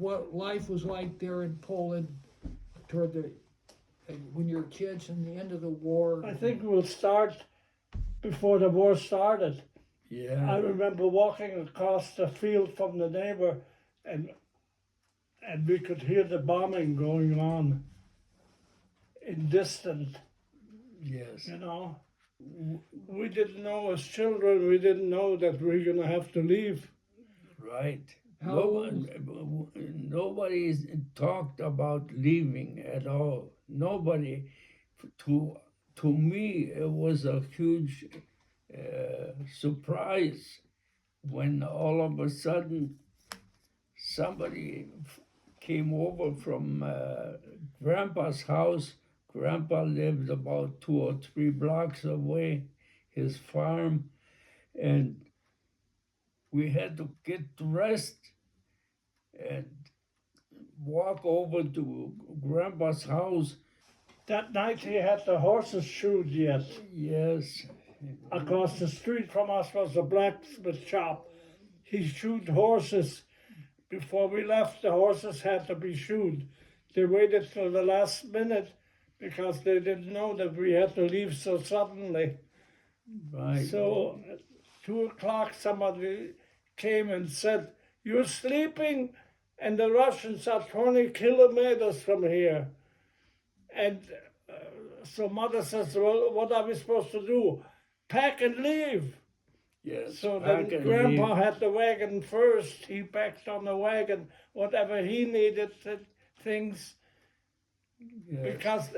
what life was like there in Poland toward when you were kids and the end of the war? I think we'll start before the war started. Yeah. I remember walking across the field from the neighbor, and we could hear the bombing going on in distant, Yes. you know. We didn't know as children, we didn't know that we were going to have to leave. Right. How Nobody talked about leaving at all. Nobody. To me, it was a huge surprise when all of a sudden somebody came over from Grandpa's house. Grandpa lived about 2 or 3 blocks away, his farm, and we had to get dressed and walk over to Grandpa's house. That night he had the horses shoed yet. Yes. Across the street from us was a blacksmith shop. He shoed horses. Before we left, the horses had to be shoed. They waited till the last minute because they didn't know that we had to leave so suddenly. Right. So at 2 o'clock somebody came and said, "You're sleeping and the Russians are 20 kilometers from here." And so Mother says, "Well, what are we supposed to do? Pack and leave." Yes. So pack then and Grandpa leave. had the wagon first. He packed on the wagon whatever he needed, things. Yes. Because,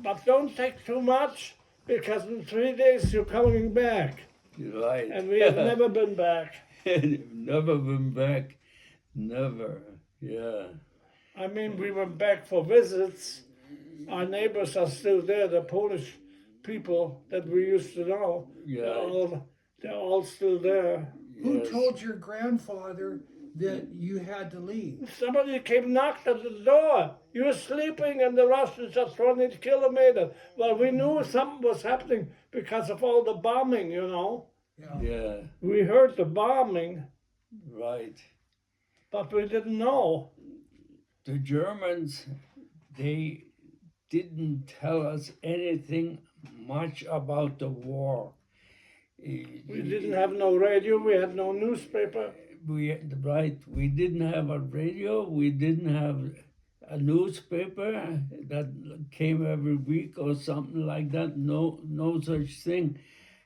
but don't take too much, because in 3 days you're coming back. Right. And we have never been back. Never been back. Never. Yeah. I mean, we went back for visits. Our neighbors are still there, the Polish people that we used to know. Yeah. They're all still there. Who Yes. told your grandfather that you had to leave? Somebody came, knocked at the door. "You were sleeping and the Russians are 20 kilometers. Well, we knew something was happening because of all the bombing, you know. Yeah. We heard the bombing, Right. but we didn't know. The Germans, they didn't tell us anything much about the war. We didn't have no radio, we had no newspaper. We didn't have a radio. We didn't have a newspaper that came every week or something like that. No such thing,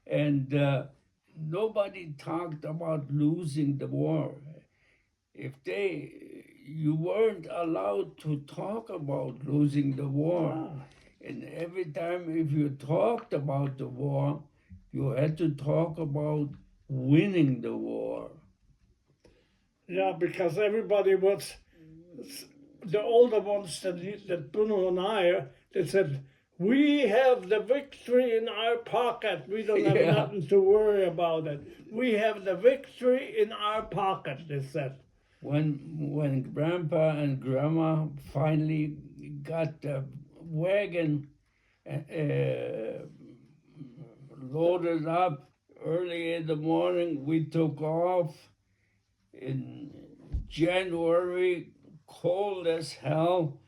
and nobody talked about losing the war. You weren't allowed to talk about losing the war, and every time if you talked about the war, you had to talk about winning the war. Yeah, because everybody was, the older ones that Bruno and I, they said, "We have the victory in our pocket. We don't have Yeah. nothing to worry about it. We have the victory in our pocket," they said. When Grandpa and Grandma finally got the wagon loaded up early in the morning, we took off in January, cold as hell,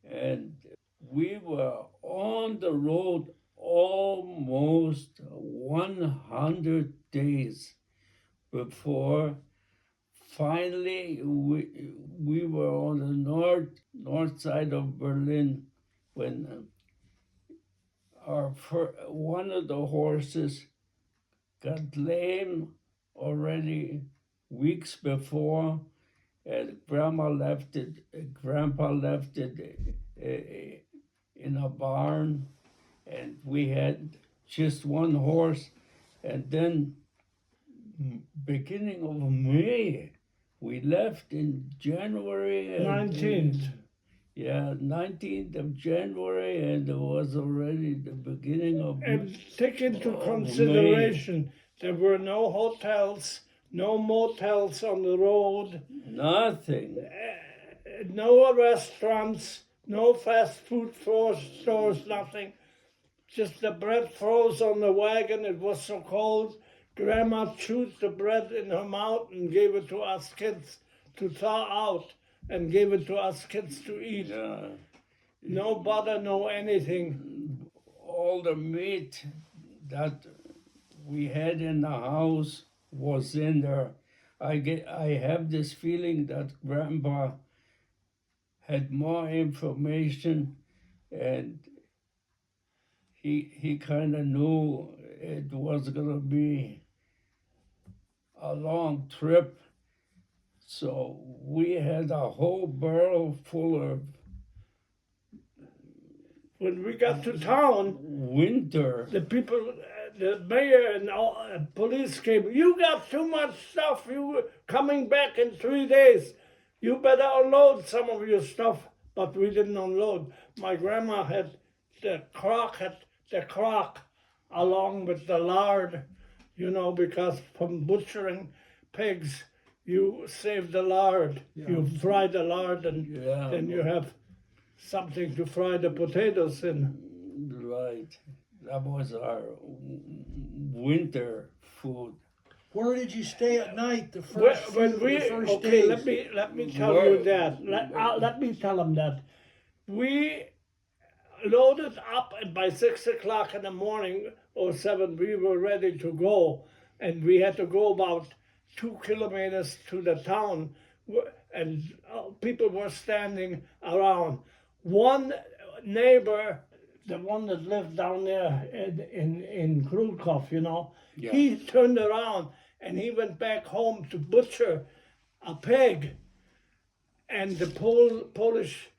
and we were on the road almost 100 days before finally we were on the north side of Berlin when one of the horses got lame already weeks before, and Grandpa left it in a barn, and we had just one horse, and then beginning of May, we left in January. 19th. Yeah, 19th of January, and it was already the beginning of And take into May. consideration, there were no hotels, no motels on the road, Nothing. no restaurants, no fast food stores, nothing. Just the bread froze on the wagon. It was so cold. Grandma chewed the bread in her mouth and gave it to us kids to thaw out. and gave it to us kids to eat. Yeah. No butter, no anything. All the meat that we had in the house was in there. I have this feeling that Grandpa had more information, and he kind of knew it was gonna be a long trip. So we had a whole barrel full of When we got to town, winter. the people, the mayor and all, police came. You got too much stuff. You coming back in 3 days. You better unload some of your stuff. But we didn't unload. My grandma had the crock along with the lard, you know, because from butchering pigs, you save the lard. Yeah. You fry the lard, and Yeah. then you have something to fry the potatoes in. Right. That was our winter food. Where did you stay at night the first, When we the first okay, days? let me tell Where- you that. Let me tell them that we loaded up, and by 6 o'clock in the morning or 7, we were ready to go, and we had to go about 2 kilometers to the town, and people were standing around. One neighbor, the one that lived down there in Krulkov, you know, Yeah. he turned around and he went back home to butcher a pig, and the Polish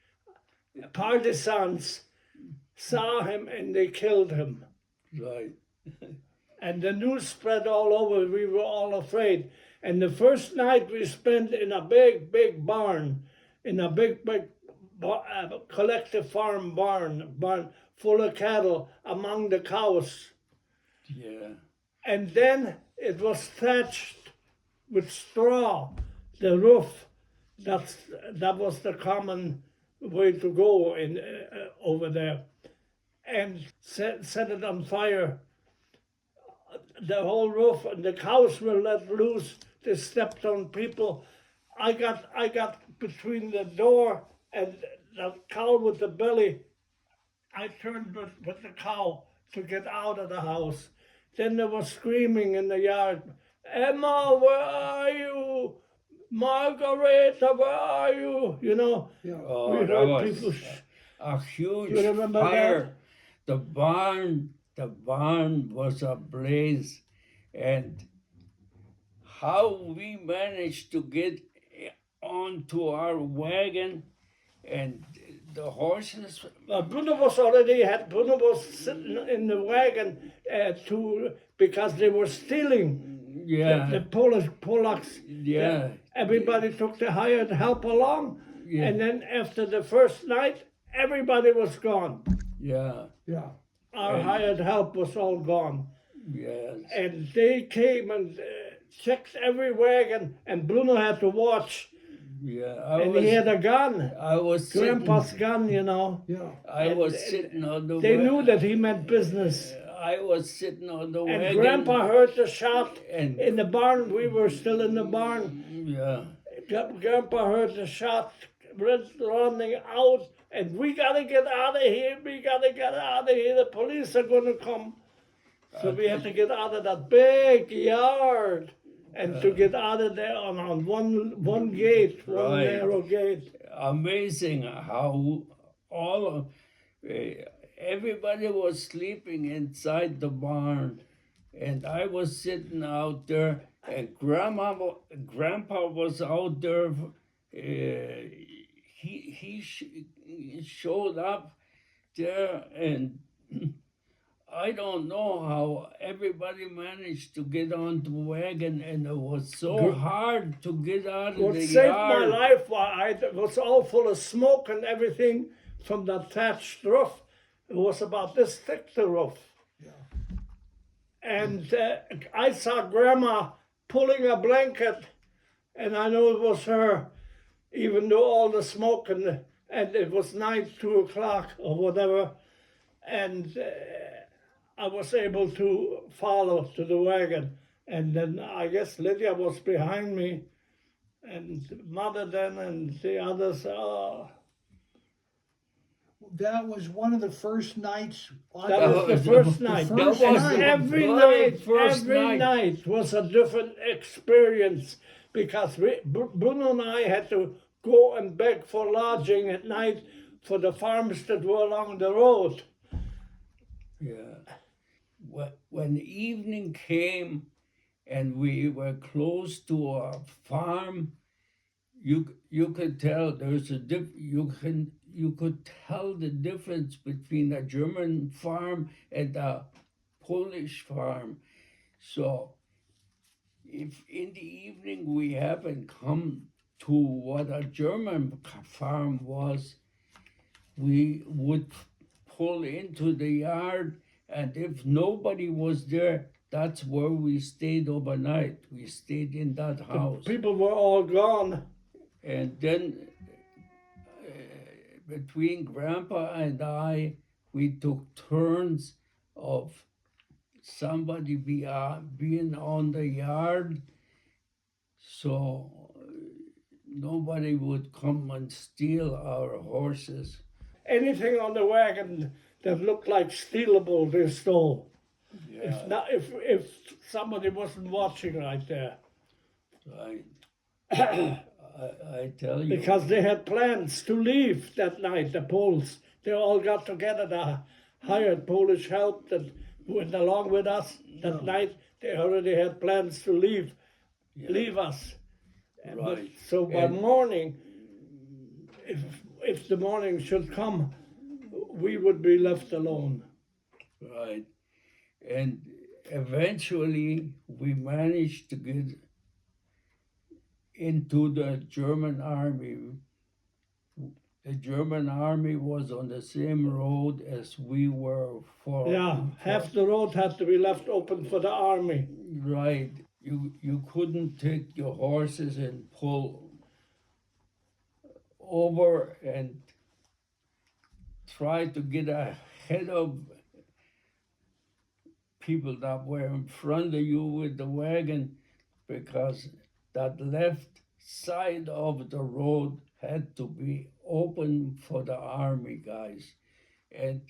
partisans saw him and they killed him. Right. And the news spread all over. We were all afraid. And the first night we spent in a big barn, in a big collective farm barn full of cattle among the cows. Yeah. And then it was thatched with straw, the roof. That was the common way to go in over there. And set it on fire. The whole roof, and the cows were let loose. They stepped on people. I got between the door and the cow with the belly. I turned with the cow to get out of the house. Then there was screaming in the yard. Emma, where are you? Margareta, where are you? You know, Yeah. Oh, we that heard was people. a huge You remember fire. The barn was ablaze, and how we managed to get onto our wagon, and the horses. Bruno was sitting in the wagon because they were stealing. Yeah, The Polacks. yeah, Everybody took the hired help along, yeah, and then after the first night, everybody was gone. yeah, Yeah. Our And- hired help was all gone, yes. and they came and checked every wagon, and Bruno had to watch, Yeah, and he had a gun, I was sitting, Grandpa's gun, you know. Yeah. I was sitting on the. They knew that he meant business. I was sitting on the And wagon. Grandpa heard the shot and in the barn. We were still in the barn. yeah, Grandpa heard the shot running out, and we gotta get out of here. We gotta get out of here. The police are gonna come. So we had to get out of that big yard, and to get out of there on one gate, one Right. narrow gate. amazing how all of everybody was sleeping inside the barn, and I was sitting out there, and Grandpa was out there. He showed up there, and I don't know how everybody managed to get on the wagon, and it was so hard to get out of What the saved yard. my life it was all full of smoke and everything from the thatched roof. It was about this thick, the roof. And I saw Grandma pulling a blanket, and I knew it was her, even though all the smoke and it was night, 2 o'clock or whatever. And I was able to follow to the wagon. And then I guess Lydia was behind me, And Mother then and the others, That was one of the first nights. that was the first night. first And night. every Very night, first every night. night was a different experience because Bruno and I had to go and beg for lodging at night for the farms that were along the road. Yeah. When evening came and we were close to a farm, you could tell there's a you could tell the difference between a German farm and a Polish farm. So if in the evening we haven't come to what a German farm was, we would pull into the yard, and if nobody was there, that's where we stayed overnight. We stayed in that house. People were all gone. And then between Grandpa and I, we took turns of somebody being on the yard, so nobody would come and steal our horses. Anything on the wagon that looked like stealable, they stole. Yeah, If somebody wasn't watching right there. right. I tell you. Because they had plans to leave that night, the Poles. They all got together, the hired Polish help that went along with us that night. They already had plans to leave us. Right. So by And- morning, if the morning should come, we would be left alone. Right. And eventually we managed to get into the German army. The German army was on the same road as we were for. Yeah, half the road had to be left open for the army. Right. You couldn't take your horses and pull over and try to get ahead of people that were in front of you with the wagon, because that left side of the road had to be open for the army guys. And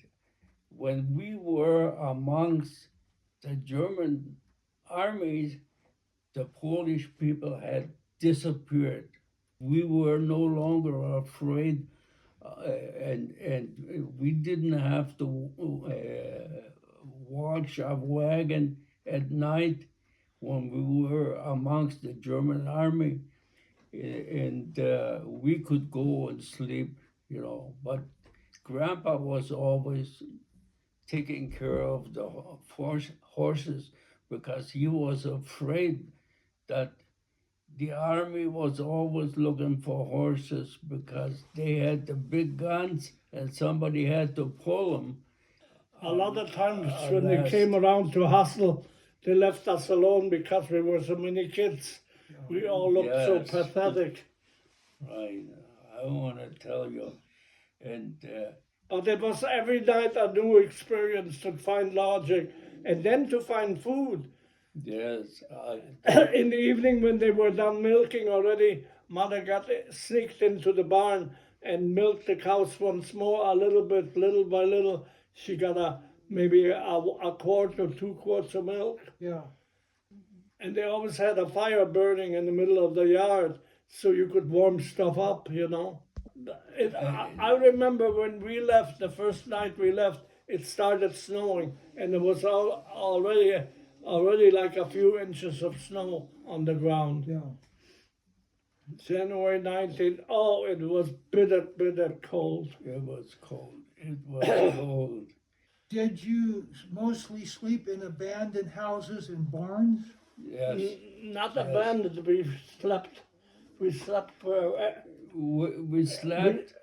when we were amongst the German armies, the Polish people had disappeared. We were no longer afraid, and we didn't have to watch our wagon at night when we were amongst the German army, and we could go and sleep, But Grandpa was always taking care of the horses because he was afraid that the army was always looking for horses because they had the big guns and somebody had to pull them. A lot of times when they came around to hustle, they left us alone because we were so many kids. We all looked so Yes. pathetic. Right, I want to tell you. And But it was every night a new experience to find lodging and then to find food. yes, In the evening when they were done milking already, Mother got sneaked into the barn and milked the cows once more a little bit, little by little. She got maybe a quart or 2 quarts of milk. Yeah. And they always had a fire burning in the middle of the yard so you could warm stuff up, I remember when we left, the first night we left, it started snowing and it was already like a few inches of snow on the ground. Yeah. January 19th, oh, it was bitter cold. it was cold. It was cold. Did you mostly sleep in abandoned houses and barns? Yes. Not abandoned, we slept where We slept.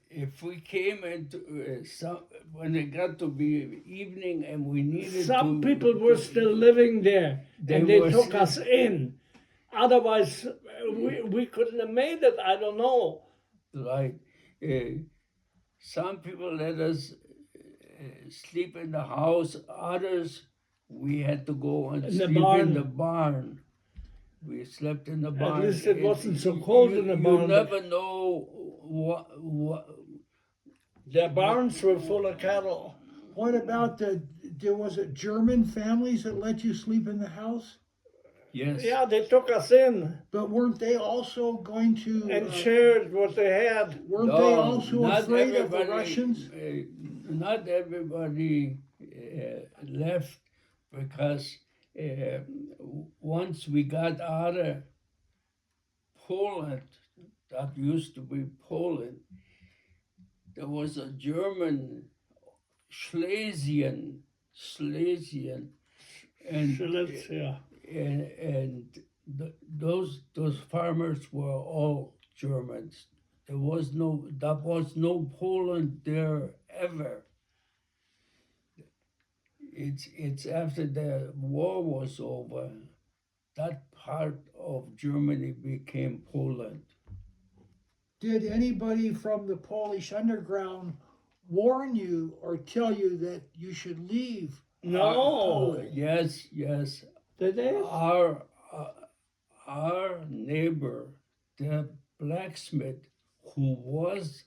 If we came into when it got to be evening and we needed some to, people were still living there and they were took still- us in. Otherwise, we couldn't have made it, I don't know. Right. Some people let us sleep in the house. Others, we had to go and In the sleep barn. in the barn. We slept in the barn. At least it wasn't so cold in the barn. You never know what. The barns were full of cattle. What about was it German families that let you sleep in the house? Yes. Yeah, they took us in But weren't they also going to? and shared what they had. Weren't No, they also not afraid of the everybody, Russians? Not everybody left because once we got out of Poland, that used to be Poland, there was a German Schlesian, and Silesia. those farmers were all Germans. There was no Poland there ever. It's after the war was over, that part of Germany became Poland. Did anybody from the Polish underground warn you or tell you that you should leave? No. Yes. Did they? Our neighbor, the blacksmith, who was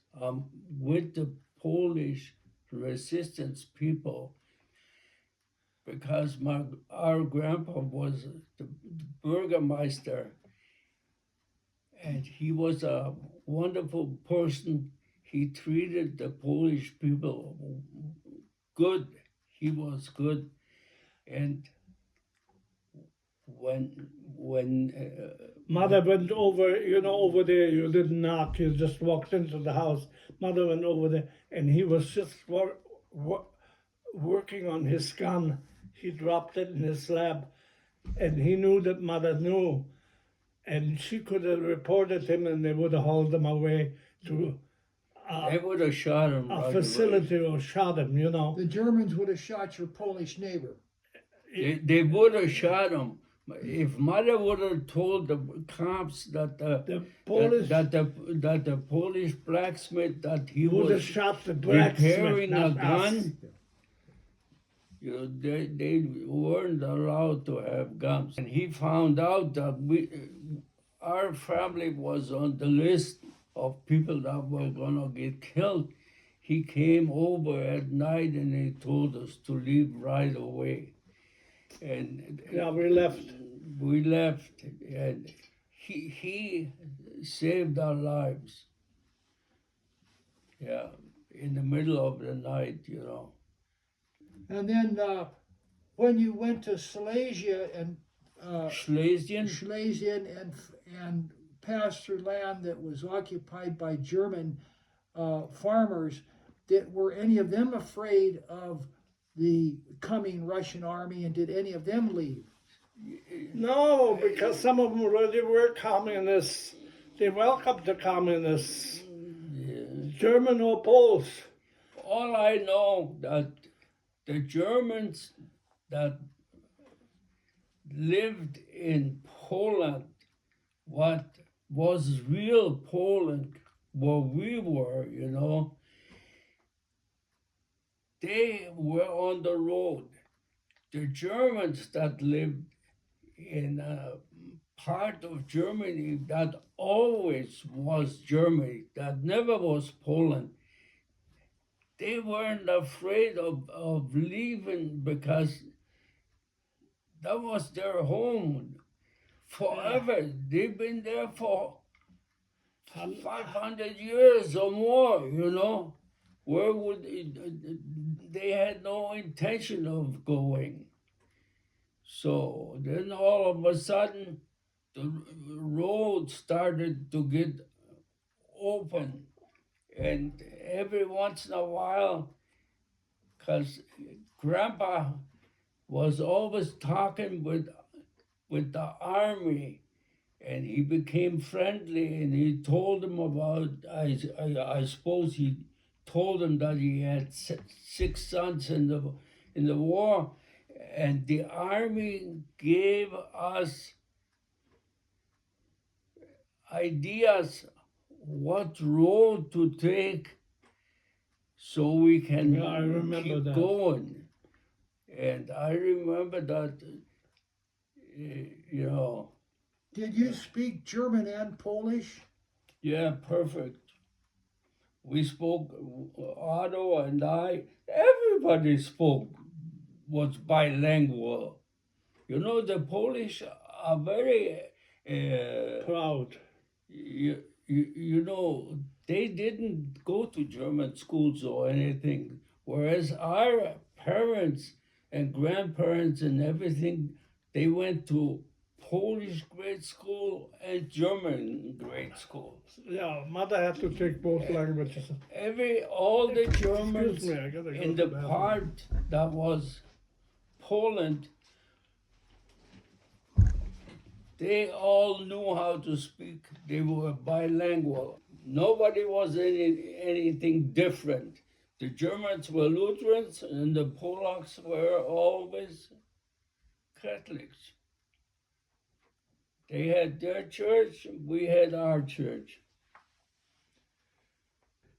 with the Polish resistance people, because our grandpa was the burgomaster, and he was a wonderful person. He treated the Polish people good. He was good, and when Mother went over, over there. You didn't knock. You just walked into the house. Mother went over there, and he was just working on his gun. He dropped it in his slab, and he knew that Mother knew, and she could have reported him, and they would have hauled him away to they would have shot him. a right facility away. or shot him. The Germans would have shot your Polish neighbor. They would have shot him. If Mother would have told the cops that The Polish that the Polish blacksmith that he would have was shot the blacksmith, repairing a not us. gun, they weren't allowed to have guns. And he found out that our family was on the list of people that were gonna get killed. He came over at night and he told us to leave right away. And Yeah, we left. we left, and he saved our lives. Yeah, in the middle of the night, And then when you went to Silesia and Schlesien. and passed through land that was occupied by German farmers, were any of them afraid of the coming Russian army, and did any of them leave? No, because some of them really were communists. They welcomed the communists. German or Poles. All I know that the Germans that lived in Poland, what was real Poland, where we were, they were on the road. The Germans that lived in a part of Germany that always was Germany, that never was Poland, they weren't afraid of leaving because that was their home forever. They've been there for 500 years or more, Where would they had no intention of going. So then all of a sudden, the road started to get open. And every once in a while, because Grandpa was always talking with the army, and he became friendly, and he told them about, I suppose he told him that he had 6 sons in the war, and the army gave us ideas what road to take so we can Yeah, I remember keep that. going. And I remember that, Did you speak German and Polish? Yeah, perfect. We spoke, Otto and I, everybody spoke, was bilingual. You know, the Polish are very, Proud. you know, they didn't go to German schools or anything, whereas our parents and grandparents and everything, they went to Polish grade school and German grade school. Yeah, mother had to take both languages. All the Excuse Germans me, I gotta go in to the bathroom. part that was Poland, they all knew how to speak. They were bilingual. Nobody was anything different. The Germans were Lutherans and the Polacks were always Catholics. They had their church, we had our church.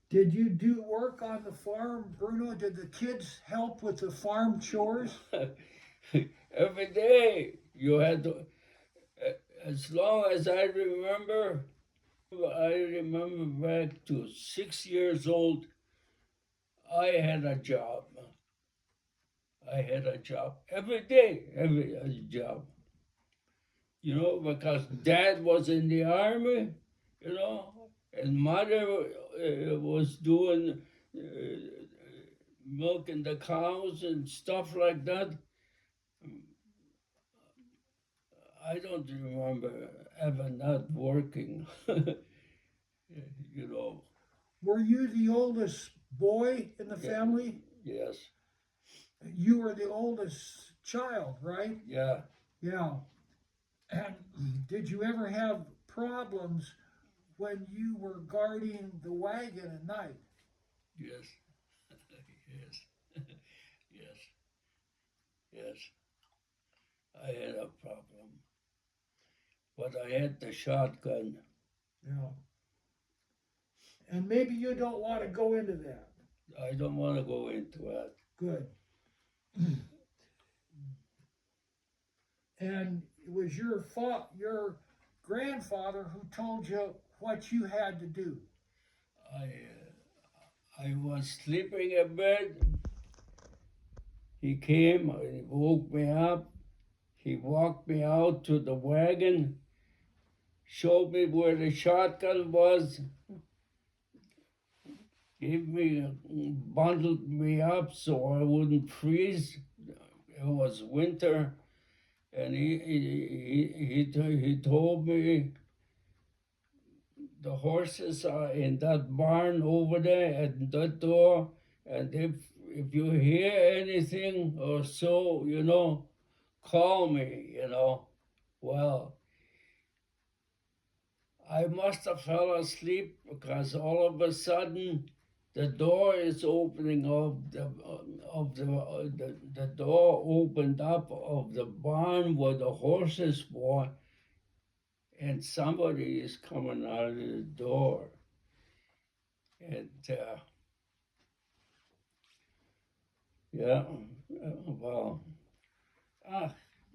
Did you do work on the farm, Bruno? Did the kids help with the farm chores? Every day you had to, as long as I remember back to 6 years old, I had a job. Every day, every job. You know, because dad was in the army, you know, and mother was doing milking the cows and stuff like that. I don't remember ever not working, you know. Were you the oldest boy in the family? Yes. You were the oldest child, right? Yeah. Yeah. And did you ever have problems when you were guarding the wagon at night? Yes. yes. yes. Yes. I had a problem. But I had the shotgun. Yeah. And maybe you don't want to go into that. I don't want to go into that. Good. And it was your grandfather who told you what you had to do. I was sleeping in bed. He came, he woke me up. He walked me out to the wagon, showed me where the shotgun was, bundled me up so I wouldn't freeze. It was winter, and he told me the horses are in that barn over there at that door, and if you hear anything or so, you know, call me, you know. Well, I must have fell asleep because all of a sudden the door is opening the door opened up of the barn where the horses were, and somebody is coming out of the door. And well,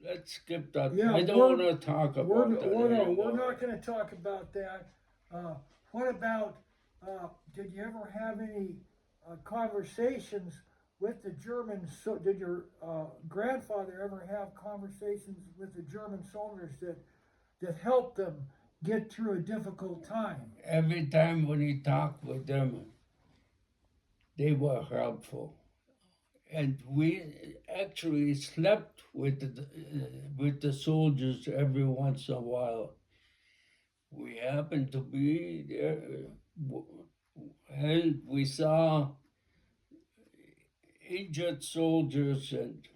let's skip that. Yeah, I don't want to talk about that anymore. We're not going to talk about that. What about, did you ever have any conversations with the Germans? So did your grandfather ever have conversations with the German soldiers that helped them get through a difficult time? Every time when he talked with them, they were helpful. And we actually slept with the soldiers every once in a while. We happened to be there, and we saw injured soldiers, and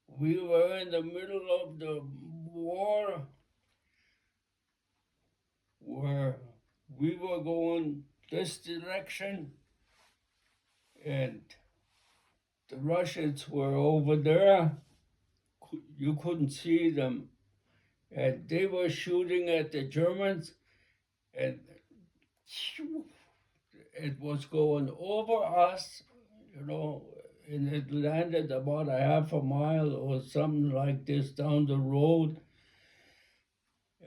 we were in the middle of the war where we were going this direction, and the Russians were over there. You couldn't see them. And they were shooting at the Germans, and it was going over us, you know, and it landed about a half a mile or something like this down the road.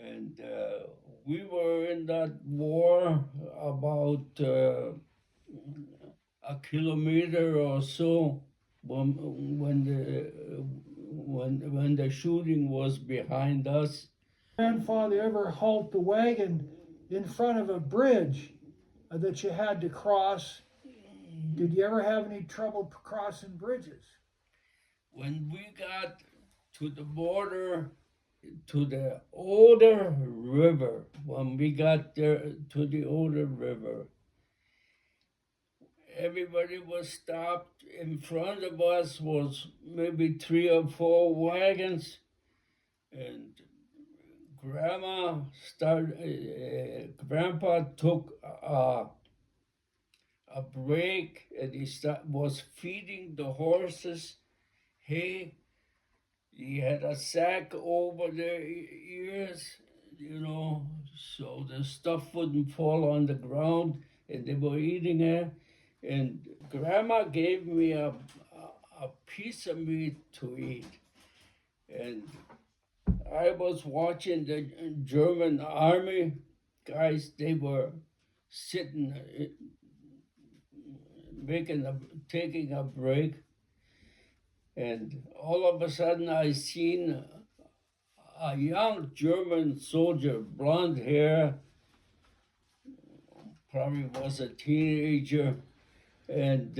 And we were in that war about a kilometer or so when the shooting was behind us. Grandfather ever halt the wagon in front of a bridge that you had to cross? Did you ever have any trouble crossing bridges? When we got to the border, to the Oder River, when we got there to the Oder River, everybody was stopped. In front of us was maybe 3 or 4 wagons, and Grandpa took a break, and he was feeding the horses hay. He had a sack over their ears, so the stuff wouldn't fall on the ground, and they were eating it. And Grandma gave me a piece of meat to eat. And I was watching the German army guys. They were sitting, taking a break. And all of a sudden I seen a young German soldier, blonde hair, probably was a teenager, and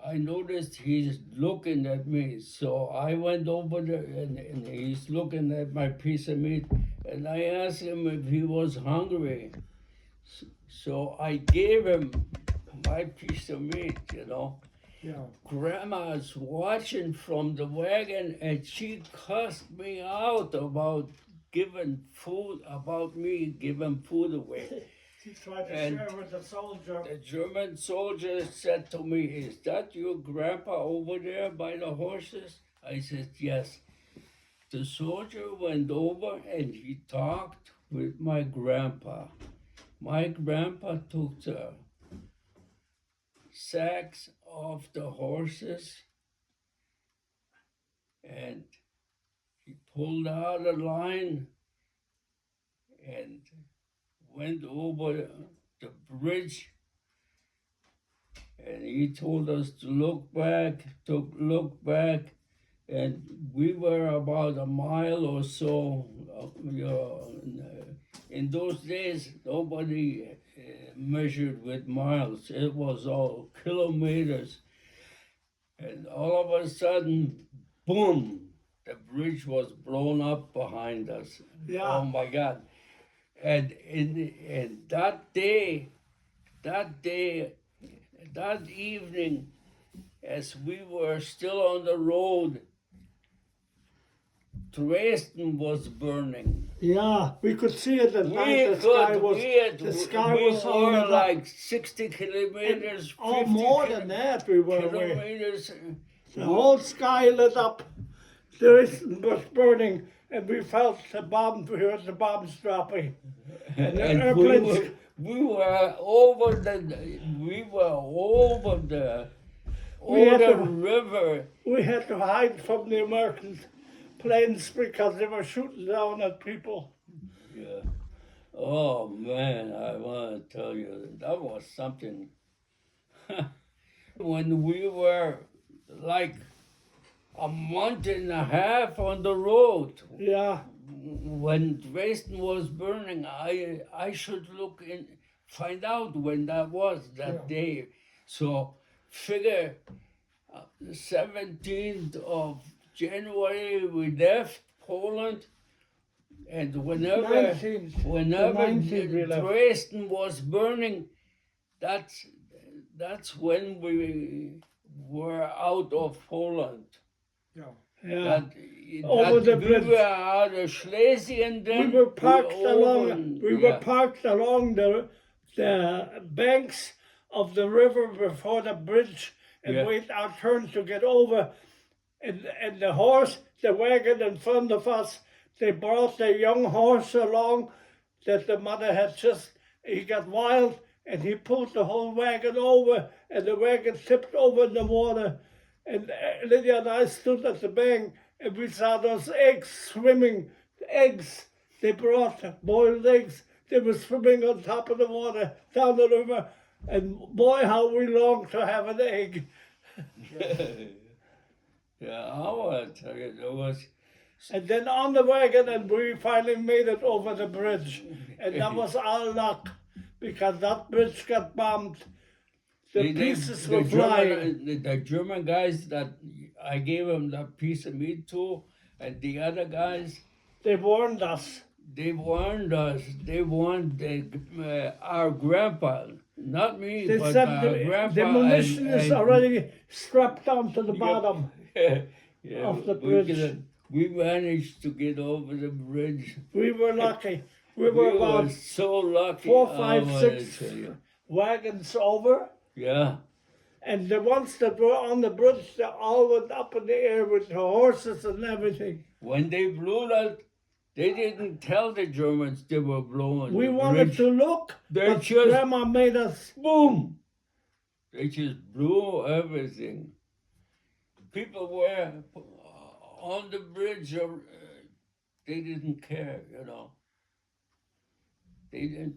I noticed he's looking at me. So I went over there, and he's looking at my piece of meat, and I asked him if he was hungry. So I gave him my piece of meat, Yeah. Grandma's watching from the wagon, and she cussed me out about me giving food away. He tried to And share with the soldier. The German soldier said to me, "Is that your grandpa over there by the horses?" I said, "Yes." The soldier went over and he talked with my grandpa. My grandpa took the sacks off the horses, and he pulled out a line and went over the bridge, and he told us to look back, and we were about a mile or so. In those days, nobody measured with miles. It was all kilometers. And all of a sudden, boom, the bridge was blown up behind us. Yeah. Oh my God. And that evening, as we were still on the road, Dresden was burning. Yeah, we could see it at night. The sky was we all were lit like up. 60 kilometers, Oh, 50 more than that we were away. kilometers. The whole sky lit up. Dresden was burning, and we felt the bombs. We heard the bombs dropping. And the And airplanes. we were over the had to- river. We had to hide from the American planes because they were shooting down at people. Yeah. Oh man, I want to tell you, that was something. When we were like a month and a half on the road, Yeah, when Dresden was burning, I should find out when that was that day. So figure the 17th of January we left Poland, and whenever 19th we left. Dresden was burning, that's when we were out of Poland. yeah. Over the bridge. We were out of Schlesien then. We were parked Yeah. along the banks of the river before the bridge and Yeah. wait our turn to get over. And the wagon in front of us, they brought their young horse along that the mother had he got wild and he pulled the whole wagon over, and the wagon tipped over in the water. And Lydia and I stood at the bank, and we saw those eggs swimming, eggs they brought boiled eggs. They were swimming on top of the water down the river, and boy, how we longed to have an egg. Yeah, I tell you, there was. And then on the wagon, and we finally made it over the bridge. And that was our luck, because that bridge got bombed. The pieces were flying. The German guys that I gave them that piece of meat to, and the other guys, They warned us. they warned us. They warned our grandpa, not me, They but said our grandpa. the munition is already strapped down to the bottom yeah, of the bridge. We managed to get over the bridge. We were lucky. We were about so lucky. 4, 5, I 6 tell you. wagons over. Yeah. And the ones that were on the bridge, they all went up in the air with the horses and everything. When they blew that, they didn't tell the Germans they were blowing. We the wanted bridge. to look, They but just- Grandma made us Boom! They just blew everything. People were on the bridge, they didn't care, you know. They didn't.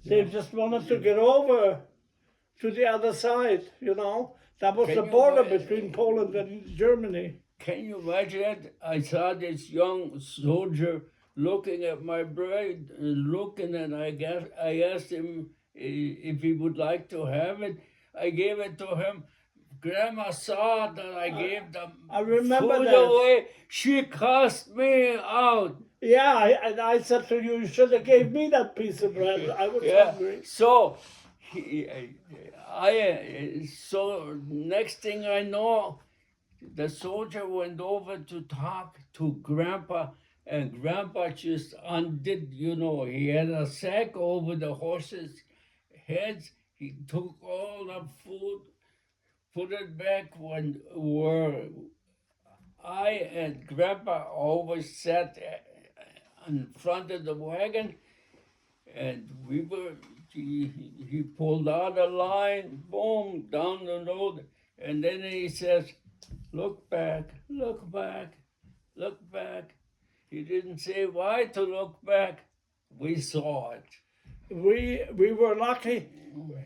They just wanted to get over to the other side, you know. That was Can the you border imagine- between Poland and Germany. Can you imagine it? I saw this young soldier looking at my bride, looking, and I asked him if he would like to have it. I gave it to him. Grandma saw that I gave them I remember food that. away. She cussed me out. Yeah, and I said to you, you should have gave me that piece of bread. I was hungry. So, so next thing I know, the soldier went over to talk to Grandpa, and Grandpa just undid, you know, he had a sack over the horses' heads. He took all the food, put it back where I and Grandpa always sat in front of the wagon, and we were. He pulled out a line, boom, down the road, and then he says, "Look back, look back, look back." He didn't say why to look back. We saw it. We were lucky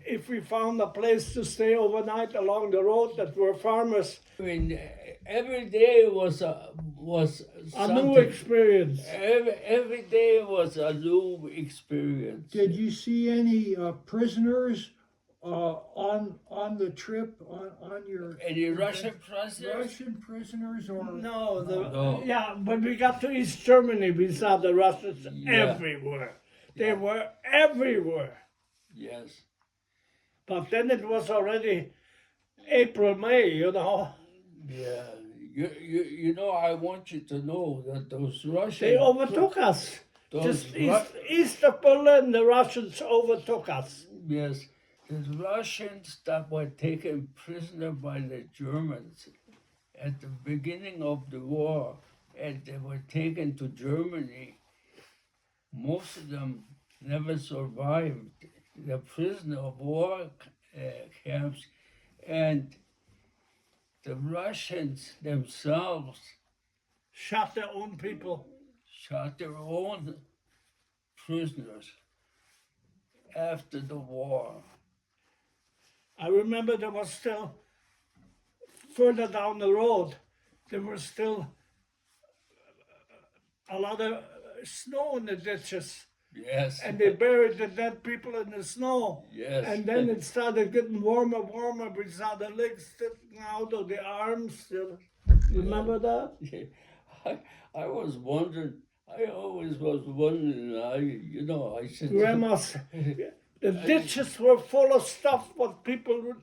if we found a place to stay overnight along the road that were farmers. I mean, every day was A something. new experience. Every day was a new experience. Did you see any prisoners on the trip on your Any Russian prisoners? Russian prisoners or No, No. yeah, when we got to East Germany, we saw the Russians Yeah. everywhere. They were everywhere. Yes. But then it was already April, May, you know. Yeah. You know, I want you to know that those Russians. They overtook us. Those Just Ru- east of Berlin, the Russians overtook us. Yes. The Russians that were taken prisoner by the Germans at the beginning of the war, and they were taken to Germany, most of them never survived the prisoner of war camps, and the Russians themselves Shot their own people. shot their own prisoners after the war. I remember there was still, further down the road, there was still a lot of snow in the ditches. Yes. And they buried the dead people in the snow. Yes. And then it started getting warmer. We saw the legs sticking out of the arms. You remember that? I was wondering. I always was wondering. I said, Grandma's. The ditches were full of stuff what people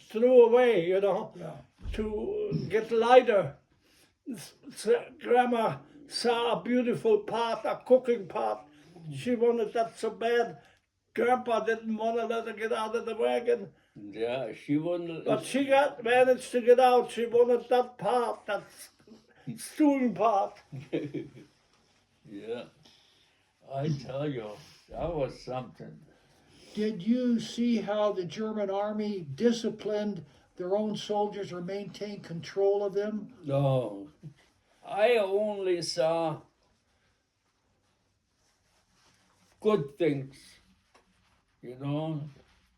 threw away, you know, to get lighter. So Grandma saw a beautiful pot, a cooking pot. She wanted that so bad. Grandpa didn't want to let her get out of the wagon. Yeah, she wanted. But she managed to get out. She wanted that pot, that stewing pot. Yeah, I tell you, that was something. did you see how the German army disciplined their own soldiers or maintained control of them? No, I only saw good things, you know.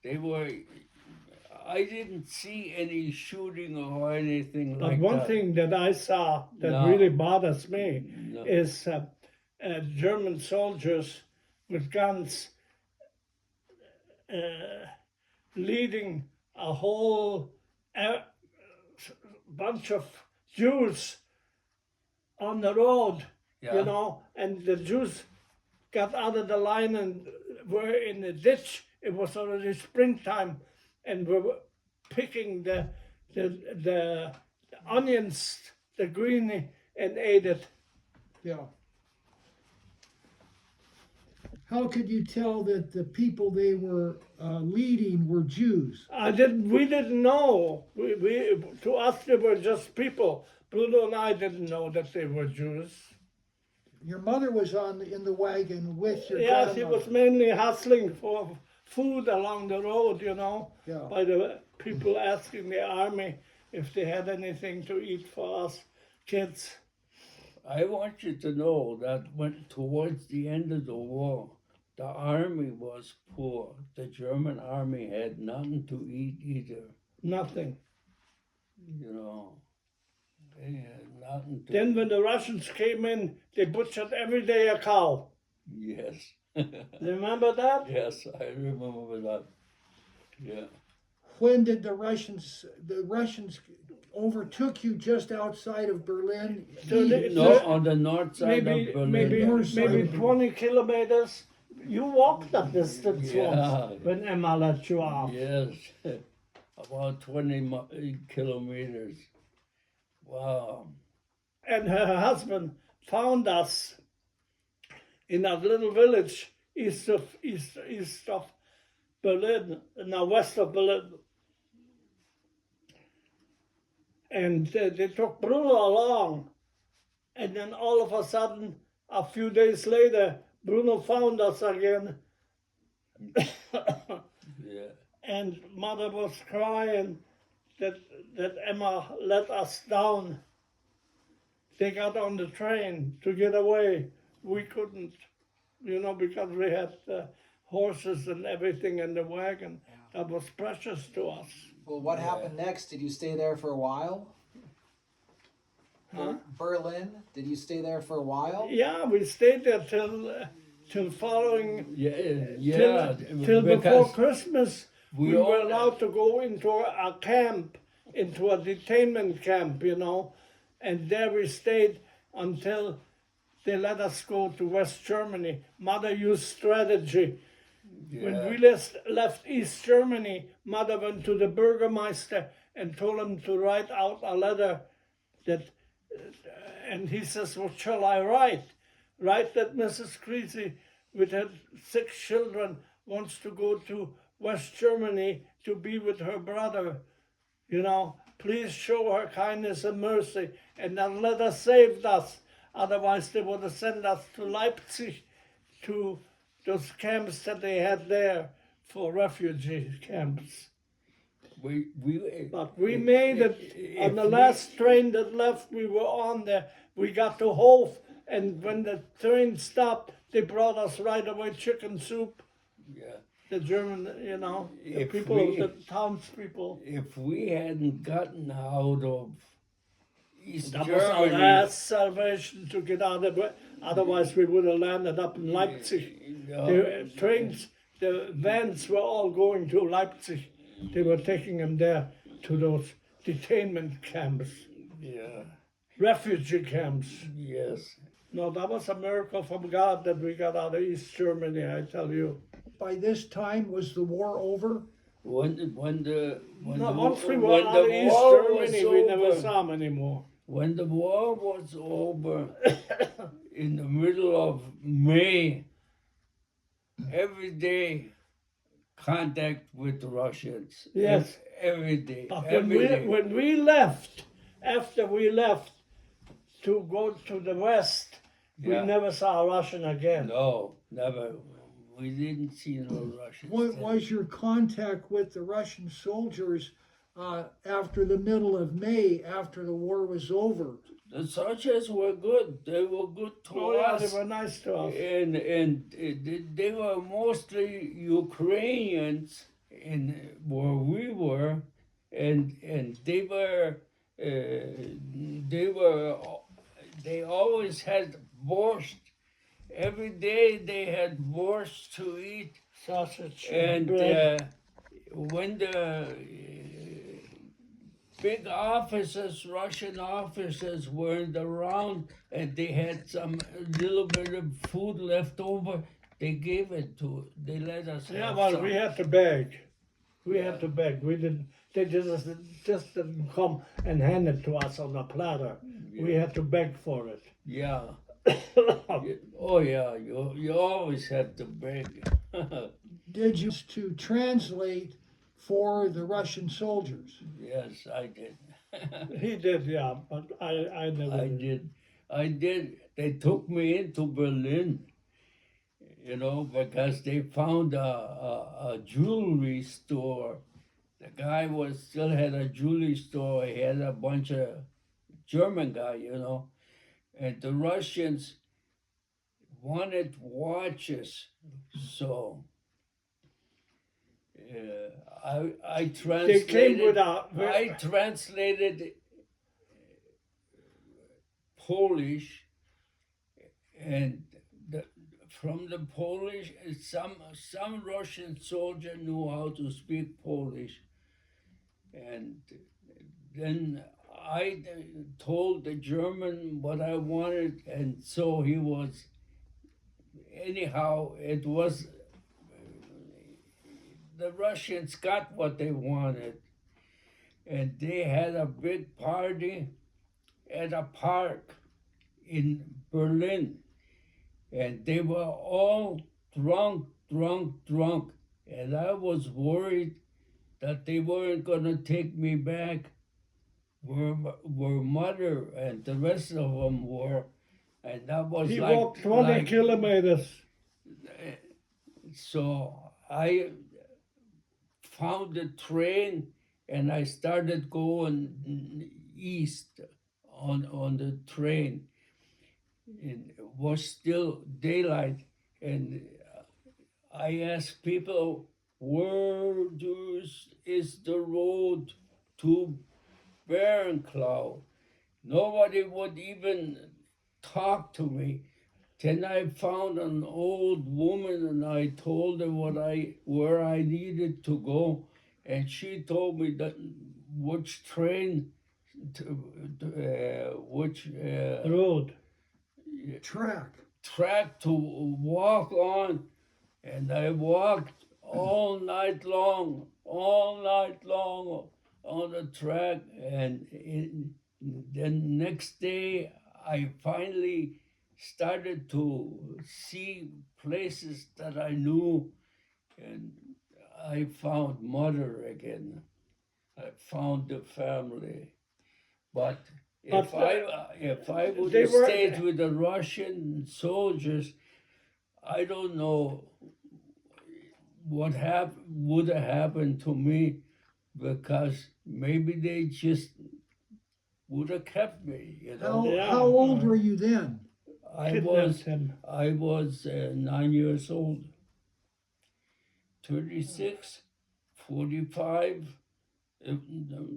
They were. I didn't see any shooting or anything But like one that. thing that I saw that No. really bothers me No. is German soldiers with guns leading a whole bunch of Jews on the road, Yeah. you know, and the Jews got out of the line and were in the ditch. It was already springtime, and we were picking the onions, the green, and ate it. Yeah. How could you tell that the people they were leading were Jews? We didn't know. To us they were just people. Bruno and I didn't know that they were Jews. Your mother was in the wagon with your Yeah, she grandmother. was mainly hustling for food along the road, you know, Yeah. by the people asking the army if they had anything to eat for us kids. I want you to know that when towards the end of the war, the army was poor. The German army had nothing to eat either. Nothing. You know, they had nothing to. Then when the Russians came in, they butchered every day a cow. Yes. Remember that? Yes, I remember that. Yeah. When did the Russians overtook you just outside of Berlin? So they- No, on the north side Maybe of Berlin. maybe North side maybe of Berlin. 20 kilometers. You walked that distance Yeah. once when Emma let you off. Yes, about 20 kilometers. Wow. And her husband found us in that little village east of Berlin, now west of Berlin. And they took Bruno along. And then all of a sudden, a few days later, Bruno found us again. Yeah. And mother was crying that Emma let us down. They got on the train to get away. We couldn't, you know, because we had horses and everything in the wagon. That was precious to us. Well, what happened next? Did you stay there for a while? Huh? Berlin? Did you stay there for a while? Yeah, we stayed there till following, Yeah. till before because Christmas. we We were all- allowed to go into a camp, into a detainment camp, you know, and there we stayed until they let us go to West Germany. Mother used strategy. When Yeah. we left East Germany, Mother went to the Burgermeister and told him to write out a letter that, and he says, what shall I write? Write that Mrs. Creasy, with her 6 children, wants to go to West Germany to be with her brother. You know, please show her kindness and mercy. And that letter saved us. Otherwise, they would have sent us to Leipzig, to those camps that they had there for refugee camps. But we made it. On the last train that left, we were on there. We got to Hof, and when the train stopped, they brought us right away chicken soup. Yeah. The German, you know, the If people, we- the townspeople. If we hadn't gotten out of East That was our Germany, last salvation to get out of it. Otherwise, we would have landed up in Leipzig. The trains, the vans were all going to Leipzig. They were taking them there to those detainment camps, yeah, refugee camps. yes. No, that was a miracle from God that we got out of East Germany, I tell you. By this time, was the war over? When the No, once we were when out the of East war was Germany, we never over- saw them anymore. When the war was over, in the middle of May, every day, contact with the Russians. Yes. Every day. But every day. when we left, after we left to go to the west, Yeah. we never saw a Russian again. No, never. We didn't see no Russians. What then. was your contact with the Russian soldiers after the middle of May, after the war was over? The soldiers were good. They were good to Oh, yeah, us. they were nice to us. And they were mostly Ukrainians in where we were, and they always had borscht. Every day they had borscht to eat, Sausage and bread. when the big officers, Russian officers, weren't around, and they had some little bit of food left over, they gave it to. They let us Yeah, have well, some. we had to beg. We Yeah. had to beg. We didn't. They just didn't come and hand it to us on a platter. We had to beg for it. Yeah. Oh yeah. You always had to beg. Did you to translate for the Russian soldiers? Yes, I did. He did, yeah, but I never I did. did. I did. They took me into Berlin, because they found a jewelry store. The guy still had a jewelry store. He had a bunch of German guy, and the Russians wanted watches. So I They translated. came with I translated Polish, and from the Polish, some Russian soldier knew how to speak Polish, and then I told the German what I wanted, and so he was. Anyhow, it was the Russians got what they wanted, and they had a big party at a park in Berlin, and they were all drunk, and I was worried that they weren't gonna take me back where mother and the rest of them were, and that was he like walked 20 like- kilometers. So I found a train and I started going east on the train. It was still daylight, and I asked people, where is the road to Barrenclough? Nobody would even talk to me. Then I found an old woman and I told her where I needed to go, and she told me that which train, which Road. Track. to walk on, and I walked all night long on the track, and then next day I finally started to see places that I knew, and I found mother again. I found the family, but if I would they have were- stayed with the Russian soldiers, I don't know what would have happened to me, because maybe they just would have kept me. Yeah. How old were you then? I was Kidnapped him. 9 years old. 36, 45.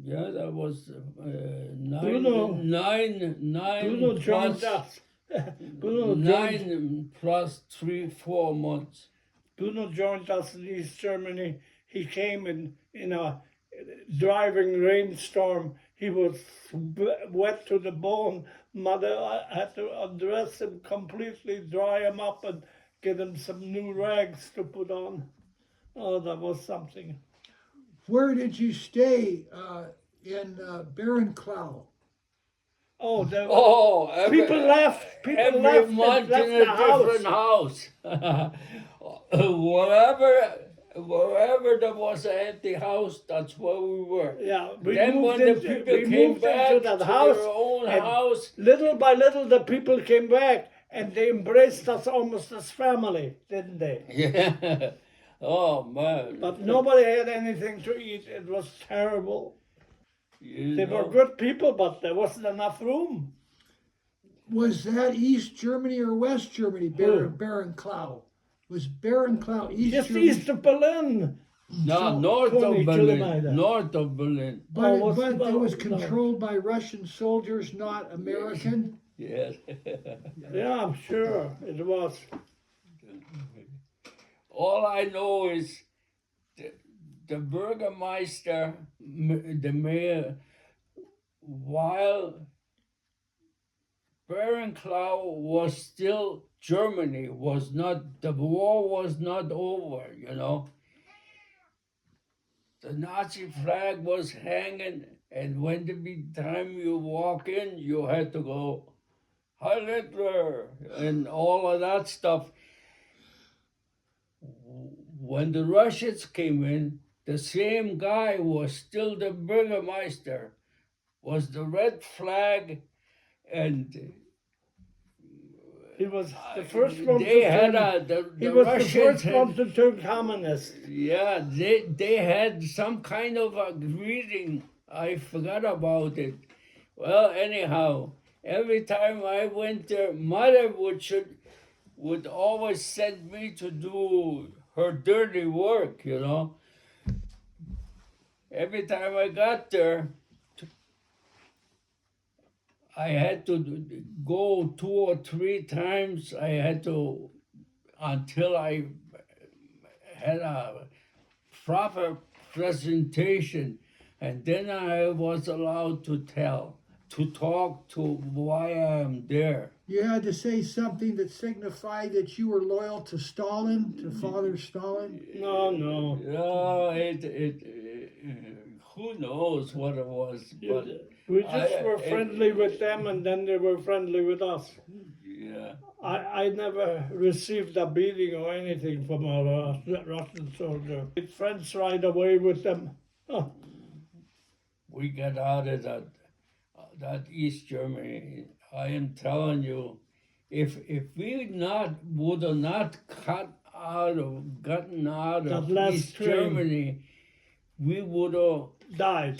Yeah, that was Bruno nine joined plus us. Bruno joined, 9 plus 3-4 months. Bruno joined us in East Germany. He came in a driving rainstorm. He was wet to the bone. Mother had to undress him completely, dry him up, and get him some new rags to put on. Oh, that was something. Where did you stay in Barrenclough? Oh, people left. People every left. month Left in the a different house. Wherever there was an empty house, that's where we were. Yeah, we Then moved when the into, people we came moved back into that to house. their own and house, little by little, the people came back, and they embraced us almost as family, didn't they? yeah. Oh man. But nobody had anything to eat. It was terrible. You They were know, good people, but there wasn't enough room. Was that East Germany or West Germany? Baron Clow. Was Baron Clow East Just Germany? east of Berlin. No, So- north 20 of Berlin. kilometers. North of Berlin. But, Oh, but it was no. controlled by Russian soldiers, not American. Yes. Yeah, I'm sure it was. All I know is the Bürgermeister, the mayor, while Baron Clow was still Germany, the war was not over, you know. The Nazi flag was hanging, and when the time you walk in, you had to go, Heil Hitler, and all of that stuff. When the Russians came in, the same guy was still the Bürgermeister, was the red flag, and He was the first one they to had turn. He the was the Russians first one had, to turn communist. yeah, they had some kind of a greeting. I forgot about it. Well, anyhow, every time I went there, Mother would always send me to do her dirty work, you know. Every time I got there, I had to go 2 or 3 times. I had to, until I had a proper presentation, and then I was allowed to talk to why I am there. You had to say something that signified that you were loyal to Stalin, to Father Stalin. No. No, who knows what it was, but We just I- were friendly with them, and then they were friendly with us. yeah. I never received a beating or anything from a Russian soldier. Made friends right away with them. Oh, We got out of that East Germany. I am telling you, if we would have not gotten out That of last East train. Germany, we would have died.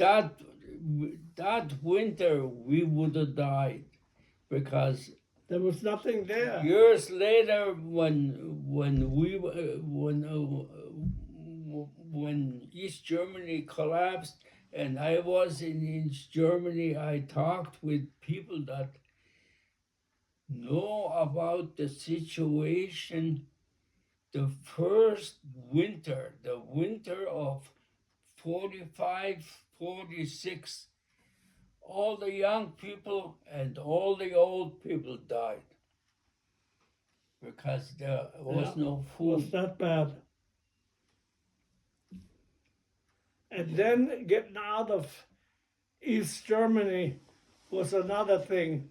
that winter we would have died, because There was nothing there. years later when East Germany collapsed and I was in East Germany, I talked with people that know about the situation. The first winter, the winter of 45, 46, all the young people and all the old people died because there was Yeah, no It was food. that bad. And then getting out of East Germany was another thing.